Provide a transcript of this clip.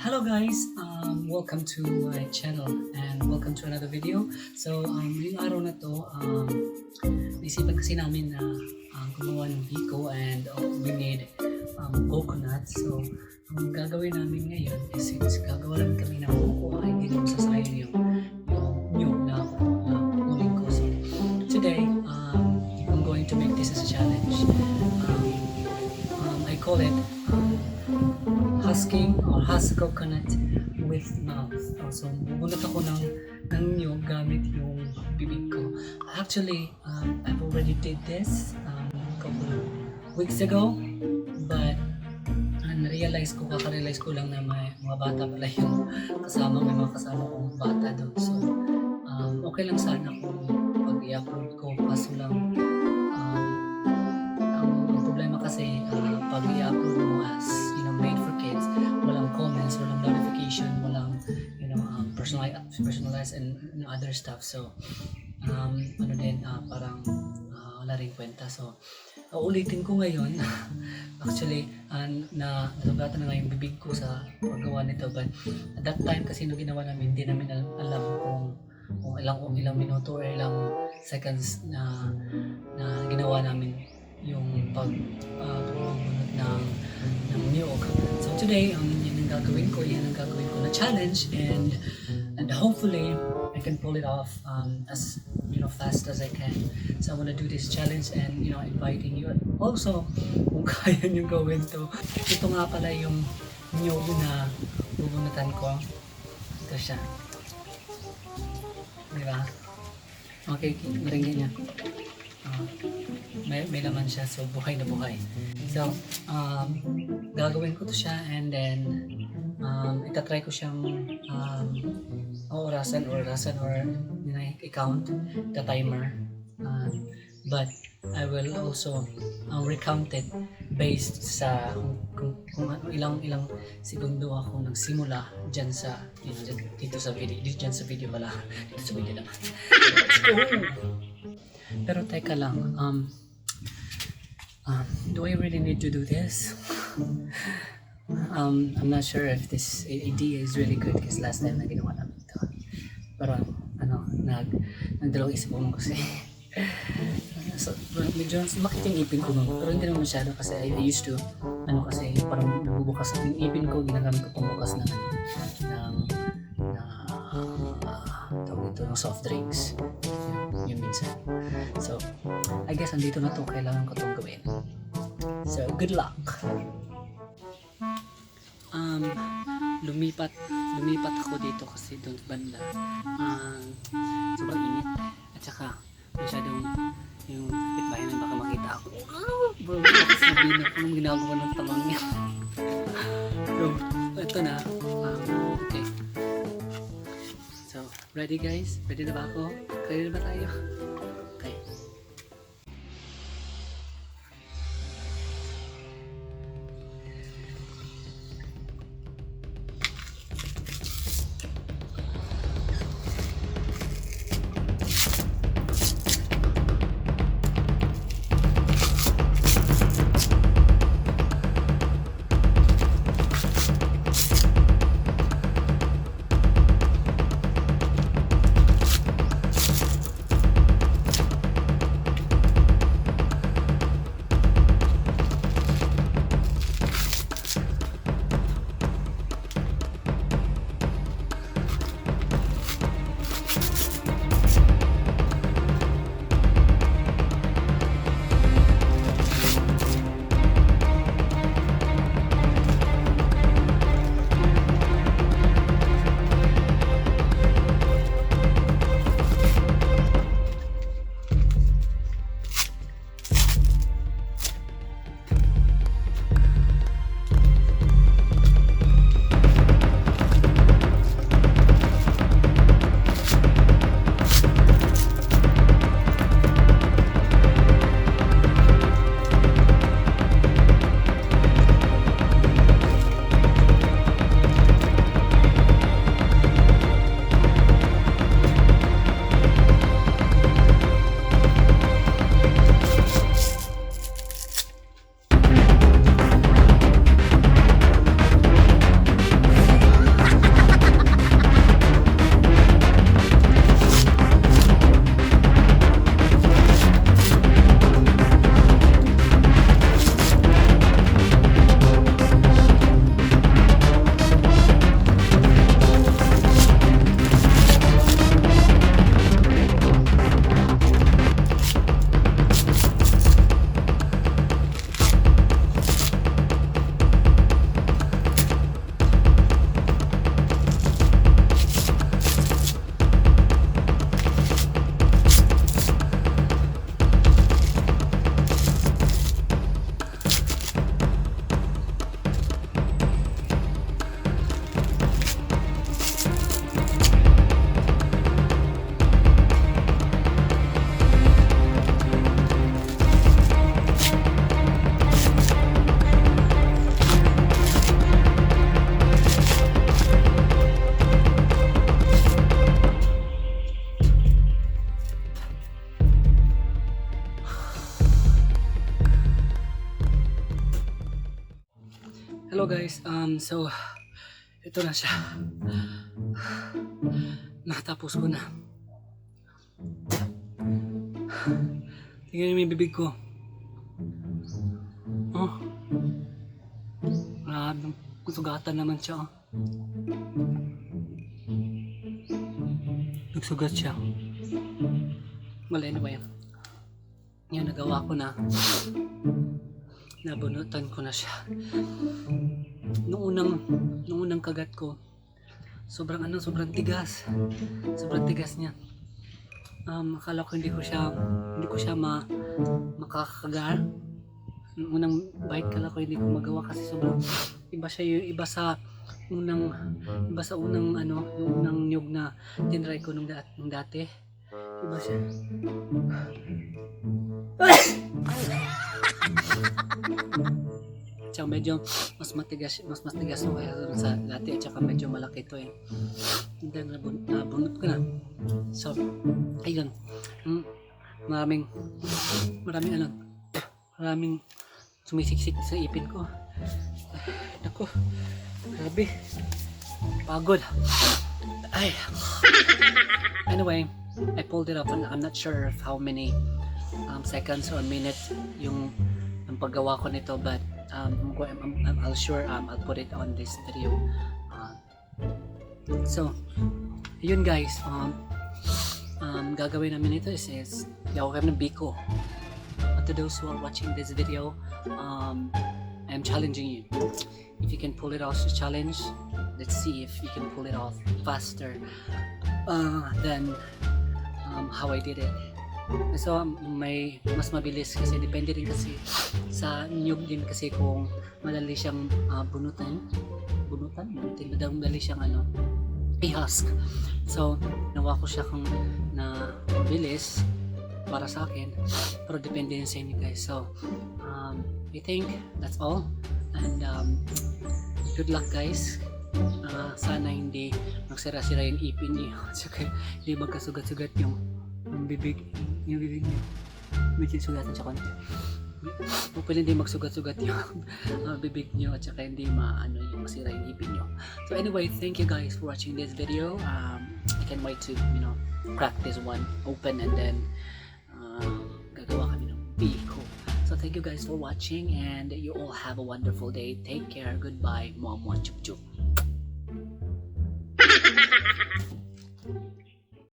Hello guys, welcome to my channel and welcome to another video. So, ngayong araw na to, naisipan kasi namin na gumawa ng biko and we need coconut. So, ang gagawin namin ngayon is gagawa namin kami ng buko ay hindi naman sasayang yung nyug na kunin ko. So, today, I'm going to make this as a challenge. I call it husking or husk coconut with mouth. So, bubunot ako ng nyug gamit yung bibig ko. Actually, I've already did this a couple of weeks ago, but kaka-realize ko lang na may mga bata pala yung may mga kasama kong bata doon. So, okay lang sana kung pag i-upload ko, kaso lang, ang problema kasi pag i-upload mo as made for kids, walang comments, walang notification, walang personalized and other stuff. So parang wala rin kwenta. So ulitin ko ngayon. Actually nasugatan na nga yung bibig ko sa paggawa nito, but at that time kasi nung ginawa namin, hindi namin alam kung ilang minuto or ilang seconds na ginawa namin yung pagbunot ng niyog. So today, yan ang gagawin ko na challenge, and hopefully I can pull it off as fast as I can. So I'm gonna do this challenge and inviting you. Also, kung kaya niyo gawin to, ito nga pala yung niyog na bubunutan ko. Ito siya. Diba? Okay, maringgan niya. May laman siya, so buhay na buhay. So, gagawin ko to siya, and then itatry ko siyang orasan or i-count the timer, but I will also recount it based sa kung ilang segundo ako nagsimula dyan sa dito sa video pala. Dito sa video naman. Let's go! Pero teka lang, do I really need to do this? I'm not sure if this idea is really good because last time na ginawa namin ito. Pero nagdalawang isip ko kasi so, medyo makita yung ipin ko nun, pero hindi naman masyado kasi I used to kasi parang nabubukas yung ipin ko, ginagamit ko pambukas ng tawag ito, ng soft drinks yung minsan. So I guess andito na to, kailangan ko itong gawin. So good luck. Lumipat ako dito kasi doon banda sobrang init at saka masyadong yung kapitbahay na baka makita ako. Bro, baka sabihin ako anong ginagawa ng tamang niya. So ito na. Okay, so ready guys? Ready na ba ako? Ready na ba tayo? Okay. guys, so ito na siya. Natapos ko na. Tingnan niyo yung bibig ko. Oh. Maraming sugatan naman siya. Oh. Nagsugat siya. Well, anyway. Yan, nagawa ko na. Nabunutan ko na siya. Nung unang kagat ko, sobrang tigas. Sobrang tigas niya. Akala ko hindi ko siya makakagar. Nung unang bite, akala ko hindi ko magawa kasi sobrang iba sa unang nyug na tinry ko nung dati. Iba siya. Tsaka medyo mas matigas so kaya sa dati at saka medyo malaki to eh. And then nabunot ko na. So ayun. Maraming sumisiksik sa ipin ko. Naku. Grabe. Pagod. Ay. Anyway, I pulled it up and I'm not sure of how many seconds or minutes yung paggawa ko nito, but I'll put it on this video. So yun guys, gagawin namin ito is gawin kami ng biko. To those who are watching this video, I'm challenging you. If you can pull it off the challenge, let's see if you can pull it off faster than how I did it. So may mas mabilis kasi depende rin kasi sa nyug din kasi kung madali siyang bunutan madali siyang i-husk. So nawa ko siya kung na mabilis para sa akin, pero depende yun sa inyo guys. So I think that's all, and good luck guys. Sana hindi magsira-sira yung ipin niyo, saka hindi magkasugat-sugat yung bibig niyo. Medyo sugatan siya konti. Hopefully hindi magsugat-sugat yung bibig niyo at saka hindi yung masira yung ipin niyo. So anyway, thank you guys for watching this video. I can't wait to crack this one open and then gagawa kami ng biko. So thank you guys for watching and you all have a wonderful day. Take care. Goodbye. Mwah mwah chup chup.